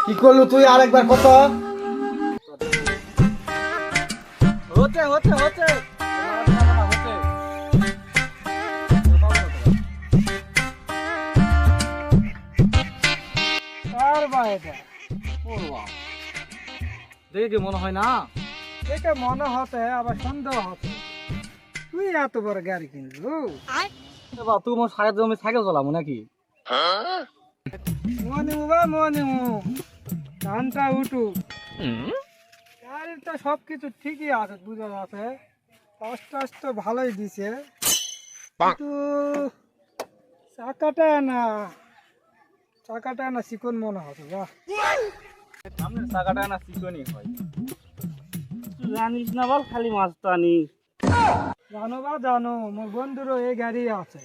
কি করলু তুই আরেকবার কত? হচ্ছে হচ্ছে হচ্ছে আর বা এটা দেখে কি মনে হয় না? এটা মনে হতে আবার সন্দেহ হতে তুই এত বড় গাড়ি কিনলু তুই মোর সারা জমি সাইকেল চালাবো নাকি? মনিমু বা মনিমু ধানটা উঠু গাড়ির তো সব কিছু ঠিকই আছে বুঝা আছে টাস তো ভালোই দিছে কিন্তু চাকাটা না চিকন মনে হতো বাহ সামনের চাকাটা না চিকনই হয়। জানিস না বল খালি মাছ টানি। জানো বা জানো মোর বন্ধুরও এই গাড়ি আছে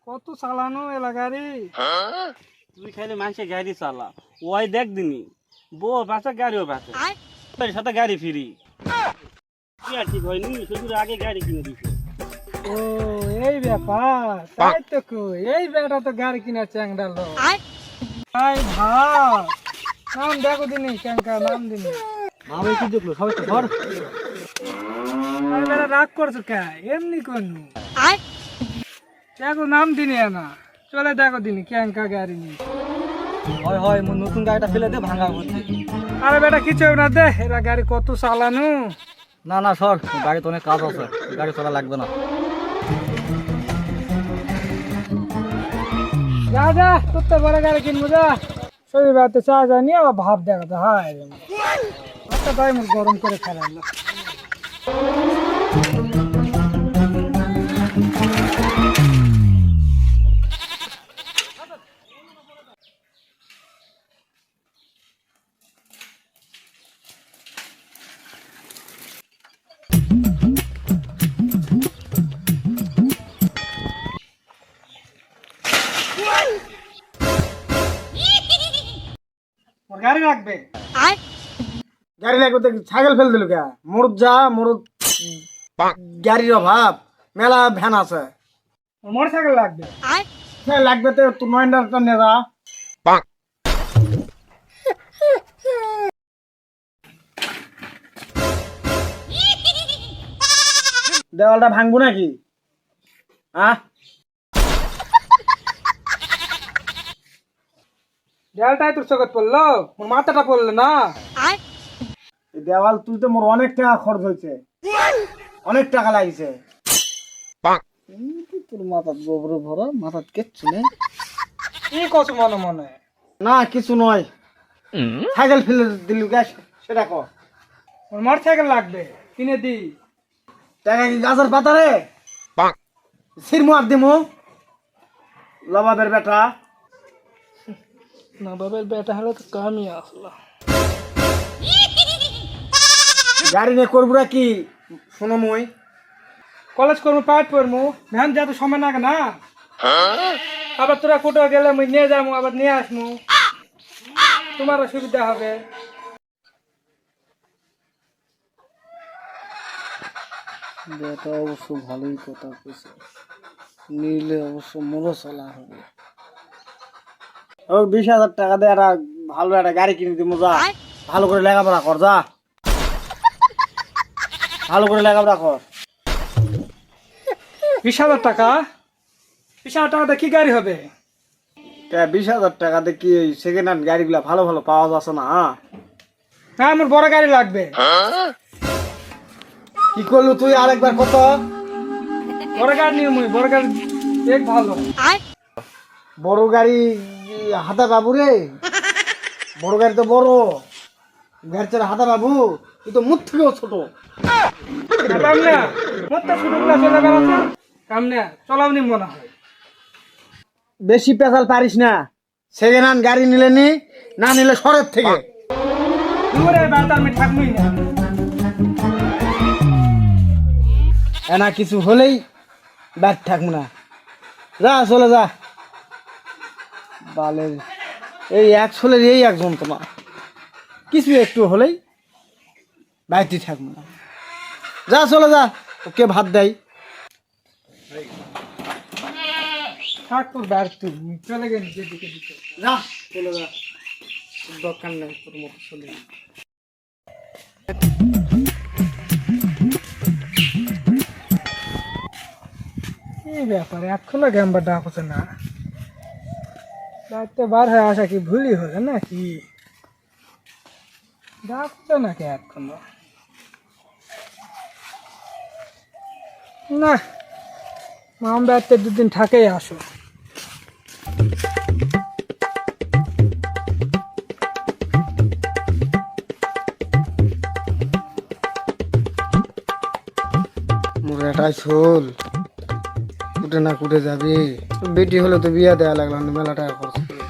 কত চালানো এলা গাড়ি তুই খালি মানুষের গাড়ি চালা ওই দেখ দিনি বউ বাসা গাড়িও বাসে তার সাথে গাড়ি ফ্রি কি আর ঠিক হয়নি শুধু আগে গাড়ি কিনে দিছে। ও এই ব্যাপার তাই তো কই এই বেটা তো গাড়ি কিনা চ্যাংডা লোক ভাই ভাব নাম দেখো দিনি ক্যাঙ্কা নাম দিনি ভাবে কি দেখলো সবাই তো ধর। আরে বেটা রাগ করছো কে এমনি করনু দেখো নাম দিনি না চলে দেখো দিনি ক্যাঙ্কা গাড়ি নিয়ে হয় হয় মোর নতুন গাড়িটা ফেলে দে ভাঙা করতে। আরে বেটা কিছু না দে এরা গাড়ি কত চালানো না না সর গাড়ি তো অনেক কাজ আছে, গাড়ি চলা লাগবে না। যা যা তোর তো বড় গাড়ি কিনবো যা শরীর বাড়তে চা জানি আবার ভাব দেখাতে হায় একটা তাই মোর গরম করে ফেলালো মোর গাড়ি রাখবে গাড়ি লাগবে তো সাইকেল ফেল দিল কে? মোর যা মোর গাড়ির অভাব, মেলা ভ্যান আছে। মোটর সাইকেল লাগবে হ্যাঁ লাগবে তো তুই মহেন্দ্রটা নে যা। দেওয়ালটা ভাঙবো নাকি? দেয়ালটাই তোর চোখে পড়লো মোর মাথাটা পড়লো না এই দেওয়াল তুলতে মোর অনেক টাকা খরচ হয়েছে, অনেক টাকা লাগছে। তোর মাথা গোবর ভরা, মাথা কিচ্ছু নেই। কি কছ মনে মনে না কিছু নয়, সাইকেল ফেলে দিল গ্যাস সেটা কর। মোর মোটর সাইকেল লাগবে কিনে দি টাকা কি গাছের পাতারে সিরমু আর দিমু লবাবের বেটা। না বাবার বেটা হলে তো কামই আসলো গাড়ি নিয়ে করবো কি শোনো মই? কলেজ করবো পাঠ পড়বো ভ্যান যাতে সময় লাগে না আবার তোরা কোথাও গেলে মুই নিয়ে যাবো আবার নিয়ে আসবো তোমারও সুবিধা হবে এটা অবশ্য ভালোই কথা কইছে, নিলে অবশ্য মোরও চলা হবে। ও 20,000 টাকা দিয়ে একটা ভালো একটা গাড়ি কিনে দিব যা, ভালো করে লেখাপড়া কর যা, ভালো করে লেখাপড়া কর। 20,000 টাকা 20,000 টাকাতে কি গাড়ি হবে 20,000 টাকা দিয়ে কি সেকেন্ড হ্যান্ড গাড়িগুলা ভালো ভালো পাওয়া যাচ্ছে না? হ্যাঁ আমার বড় গাড়ি লাগবে কি করলু তুই আরেকবার কত? বড় গাড়ি নিয়ে মুই বড় গাড়ি দেখ ভালো বড় গাড়ি হাতা বাবু রে, বড় গাড়ি তো বড়, গাড়ি চালা হাতা বাবু, তুই তো মুখ থেকেও ছোট। কামনা মত ছোটগুলা চলে বেড়াচ্ছে কামনা চলাও নি মনে হয় বেশি পেশাল পারিস না, সেকেন্ড হ্যান্ড গাড়ি নিলে নি, না নিলে শহরের থেকে। দূরে বেড়াতে আমি থাকবই না না কিছু হলেই ব্যাগ থাকবো না, যা চলে যা। বালের এই এক ছোলের এই এক যন্ত্রণা, কিছু একটু হলেই বাড়িতে থাকবো না, যা চলে যা। কে ভাত দেয়? থাক তোর ব্যাগ তুই চলে গেলি যেদিকে দিকে যা চলে যা। দরকার নেই তোর মতো চলে এই ব্যাপার এখনো গ্যাম্বার ডাক হচ্ছে না, ডাকতে বার হয়ে আসা কি ভুলই হলো নাকি? ডাক হচ্ছে নাকি এখনো? না, মাম বাড়িতে দুদিন থাকেই আসো। মোর এটাই শোল, কুটে না কুটে যাবি। বেটি হলে তো বিয়া দেওয়া লাগলো না, মেলা টাকা খরচ করে।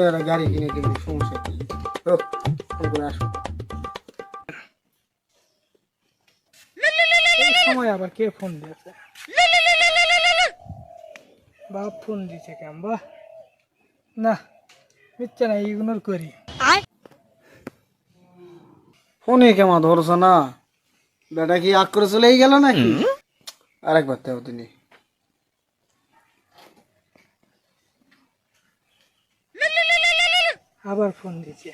একটা গাড়ি কিনে দিবি, সমস্যা কি? হোক, ফোন করে আসো। এই সময় আবার কে ফোন দিয়েছে? বাপ ফোন দিছে কেমবা? না, মিথ্যা না, ইগনোর করি। ফোনে কেমন ধরছ না? বেটা কি আগ করে চলেই গেল নাকি? আরেকবার দেও তিনি। আবার ফোন দিছে।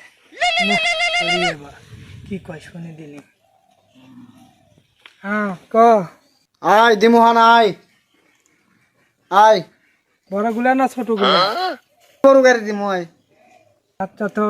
না, করি এবার। কি কয় শুনে দিলি? হ্যাঁ, ক। আয় দিমোহান আয়, আয়। বড় গুলা না ছোট গুলা? বড় গাড়ি দিমো আয়। আচ্ছা তো